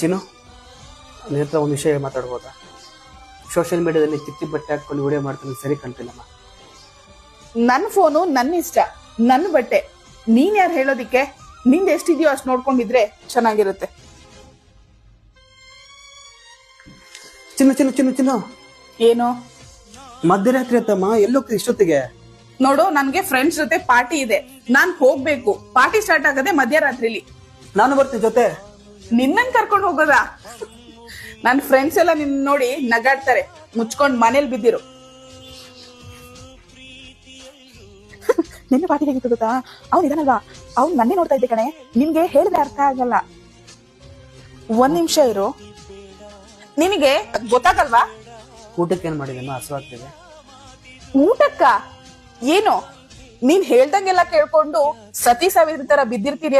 ಚಿನ್ನು ನಿನ್ನ ಹತ್ರ ಒಂದು ವಿಷಯ ಮಾತಾಡ್ಬೋದಾ? ಸೋಷಿಯಲ್ ಮೀಡಿಯಾದಲ್ಲಿ ಚಿಕ್ಕ ಬಟ್ಟೆ ಹಾಕೊಂಡು ವಿಡಿಯೋ ಮಾಡ್ತಾನೆ ಸರಿ ಕಾಣ್ತಿಲ್ಲಮ್ಮ. ನನ್ನ ಫೋನು ನನ್ನ ಇಷ್ಟ, ನನ್ನ ಬಟ್ಟೆ. ನೀನ್ ಯಾರು ಹೇಳೋದಿಕ್ಕೆ? ನಿಂದ ಎಷ್ಟಿದ್ಯೋ ಅಷ್ಟು ನೋಡ್ಕೊಂಡಿದ್ರೆ ಚೆನ್ನಾಗಿರುತ್ತೆ. ಚಿನ್ನು ಚಿನ್ನು ಚಿನ್ನು ಚಿನ್ನು ಏನು ಮಧ್ಯರಾತ್ರಿ ಅಂತಮ್ಮ, ಎಲ್ಲೋಗ್ತೀವಿ ಇಷ್ಟೊತ್ತಿಗೆ? ನೋಡು, ನನ್ಗೆ ಫ್ರೆಂಡ್ಸ್ ಜೊತೆ ಪಾರ್ಟಿ ಇದೆ, ನಾನ್ ಹೋಗ್ಬೇಕು. ಪಾರ್ಟಿ ಸ್ಟಾರ್ಟ್ ಆಗದೆ ಮಧ್ಯರಾತ್ರಿಲಿ. ನಾನು ಬರ್ತೀನಿ ಜೊತೆ. ನಿನ್ನನ್ ಕರ್ಕೊಂಡು ಹೋಗೋದಾ? ನನ್ ಫ್ರೆಂಡ್ಸ್ ಎಲ್ಲ ನಿನ್ ನೋಡಿ ನಗಾಡ್ತಾರೆ. ಮುಚ್ಕೊಂಡ್ ಮನೇಲಿ ಬಿದ್ದಿರು. ನಿನ್ನೆ ಪಾರ್ಟಿ ಹೇಗಿತ್ತು ಗೊತ್ತಾ? ಅವ್ನು ಇದಾನಲ್ವಾ, ಅವ್ನು ನನ್ನೇ ನೋಡ್ತಾ ಇದ್ದೆ ಕಣೆ. ನಿನ್ಗೆ ಹೇಳಿದ್ರೆ ಅರ್ಥ ಆಗಲ್ಲ. ಒಂದ್ ನಿಮಿಷ ಇರು, ನಿನಗೆ ಗೊತ್ತಾಗಲ್ವಾ? ಊಟಕ್ಕೆ ಏನ್ ಮಾಡಿದಮ್ಮ? ಹಸುವಾಗ್ತಿದೆ. ಊಟಕ್ಕ ಏನು? ನೀನ್ ಹೇಳ್ದಂಗೆಲ್ಲ ಕೇಳ್ಕೊಂಡು ಸತಿ ಸಾವಿರ ತರ ಬಿದ್ದಿರ್ತೀರಿ